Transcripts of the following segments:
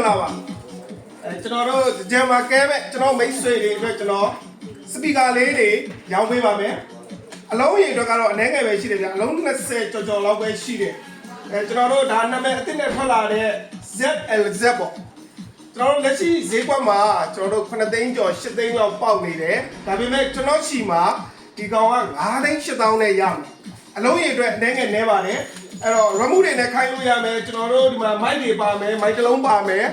လာပါကျွန်တော်တို့ဂျမ်မာကဲပဲကျွန်တော်မိတ်ဆွေတွေအတွက်ကျွန်တော်စပီကာလေးတွေရောင်းပေးပါမယ်အလုံးရည်အတွက်ကတော့အနည်းငယ်ပဲရှိတယ်ဗျအလုံး20ကျော်လောက်ပဲရှိတယ်ကျွန်တော်တို့ဒါနာမည်အသစ်နဲ့ထွက်လာတဲ့ ZLZ ပေါ့ကျွန်တော်တို့လက်ရှိဈေးကွက်မှာကျွန်တော်တို့9သိန်းကျော်10သိန်းလောက်ပေါက်နေတယ်ဒါပေမဲ့ကျွန်တော်ချီမှာဒီကောင်က9သိန်း8000နဲ့ရမယ်အလုံးရည်အတွက်အနည်းငယ်နည်းပါတယ်အဲ့တော့ remove တွေနဲ့ခိုင်းလို့ရမယ်ကျွန်တော်တို့ဒီမှာ mic တွေပါမယ် mic တစ်လုံးပါမယ်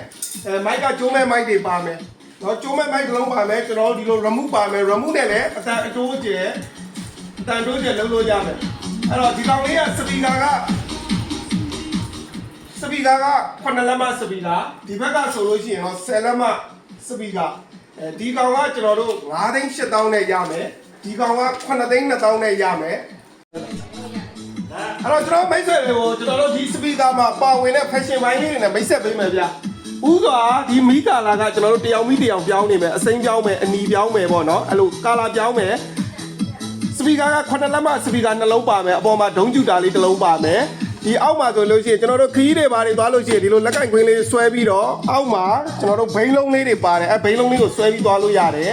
mic ကကျိုးမဲ့ mic တွေပါမယ်နော်ကျိုးမဲ့ mic တစ်လုံးပါမယ်ကျွန်တော်တို့ဒီလို remove ပါမယ် remove နဲ့လည်းအတန်အတိုးကျယ်လုပ်လို့ရမယ်အဲ့တော့ဒီကောင်လေးကစပီကာက9လက်မစပီကာဒီဘက်ကဆိုလို့ရှိရင်တော့10လက်မစပီကာဒီကောင်ကကျွန်တော်တို့9သိန်း8000နဲ့ရမယ်ဒီကောင်က9သိန်း2000နဲ့ရမယ်အဲ့တော့ကျွန်တော်မိတ်ဆွေတွေကိုကျွန်တော်တို့ဒီစပီကာမှာပါဝင်တဲ့ fashion ဘိုင်းလေးတွေနဲ့မိတ်ဆက်ပေးမယ်ဗျဥစွာဒီမီကာလာကကျွန်တော်တို့တယောက်မီတယောက်ပြောင်းနေမယ်အစိမ်းပြောင်းမယ်အနီပြောင်းမယ်ပေါ့နော်အဲ့လိုကာလာပြောင်းမယ်စပီကာက9လက်မစပီကာနှလုံးပါမယ်အပေါ်မှာဒုံးကျူတာလေးတစ်လုံးပါမယ်ဒီအောက်မှာဆိုလို့ရှိရင်ကျွန်တော်တို့ခရီးတွေပါတွေသွားလို့ရှိရင်ဒီလိုလက်ကင်ခွင်းလေးဆွဲပြီးတော့အောက်မှာကျွန်တော်တို့ဘိန်းလုံးလေးတွေပါတယ်အဲဘိန်းလုံးလေးကိုဆွဲပြီးသွားလို့ရတယ်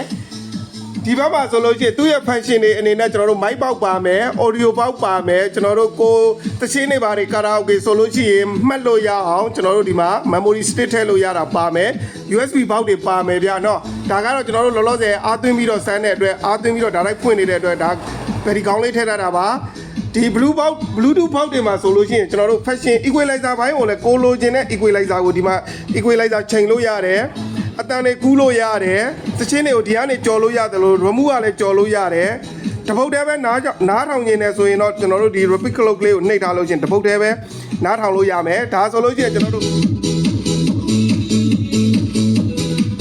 ဒီဘက်မှာဆိုလို့ရှိရင်သူ့ရဲ့ function တွေအနေနဲ့ကျွန်တော်တို့ mic ပေါက်ပါမယ် audio ပေါက်ပါမယ်ကျွန်တော်တို့ကိုသချင်းတွေပါတွေကာရာအိုကေဆိုလို့ရှိရင်မှတ်လို့ရအောင်ကျွန်တော်တို့ဒီမှာ memory stick ထည့်လို့ရတာပါမယ် USB ပေါက်တွေပါမယ်ဗျာเนาะဒါကတော့ကျွန်တော်တို့လောလောဆယ်အားသွင်းပြီးတော့စမ်းတဲ့အတွက်အားသွင်းပြီးတော့ဒါလိုက်ဖွင့်နေတဲ့အတွက်ဒါဗယ်ဒီကောင်းလေးထည့်ထားတာပါဒီ Bluetooth ပေါက်တွေမှာဆိုလို့ရှိရင်ကျွန်တော်တို့ fashion equalizer ဘိုင်းကိုလည်းကိုလိုချင်တဲ့ equalizer ကိုဒီမှာ equalizer ချိန်လို့ရတယ်အတန်တွေကူးလို့ရတယ်သချင်းတွေကိုဒီကနေကြော်လို့ရတယ်လို့ remove ကလည်းကြော်လို့ရတယ်တပုတ်တည်းပဲနားထောင်နေတယ်ဆိုရင်တော့ကျွန်တော်တို့ဒီ repeat clock လေးကိုနှိပ်ထားလို့ရှိရင်တပုတ်တည်းပဲနားထောင်လို့ရမယ်ဒါဆိုလို့ရှိရင်ကျွန်တော်တို့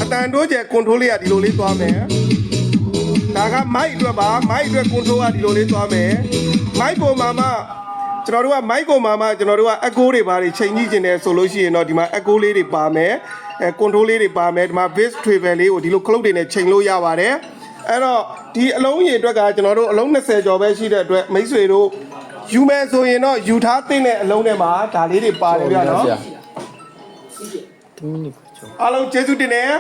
အတန်တိုးကျ control လေးကဒီလိုလေးသွားမယ်ဒါက mic အတွက်ပါ mic အတွက် control ကဒီလိုလေးသွားမယ် mic ပေါ်မှာမှကျွန်တော်တို့က mic ပေါ်မှာမှကျွန်တော်တို့က echo တွေပါတွေချိန်ကြည့်နေတယ်ဆိုလို့ရှိရင်တော့ဒီမှာ echo လေးတွေပါမယ်control လေးတွေပါမယ်ဒီမှာ bass treble လေးကိုဒီလို clock တွေနဲ့ချိန်လို့ရပါတယ်အဲ့တော့ဒီအလုံးရေအတွက်ကကျွန်တော်တို့အလုံး20ကျော်ပဲရှိတဲ့အတွက်မိတ်ဆွေတို့ယူမယ်ဆိုရင်တော့ယူထားသိတဲ့အလုံးထဲမှာဒါလေးတွေပါတယ်ဗျာနော်အားလုံးကျေးဇူးတင်တယ်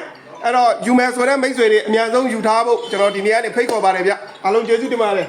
အဲ့တော့ယူမယ်ဆိုတဲ့မိတ်ဆွေတွေအများဆုံးယူထားဖို့ကျွန်တော်ဒီနေ့ကနေဖိတ်ခေါ်ပါတယ်ဗျအားလုံးကျေးဇူးတင်ပါတယ်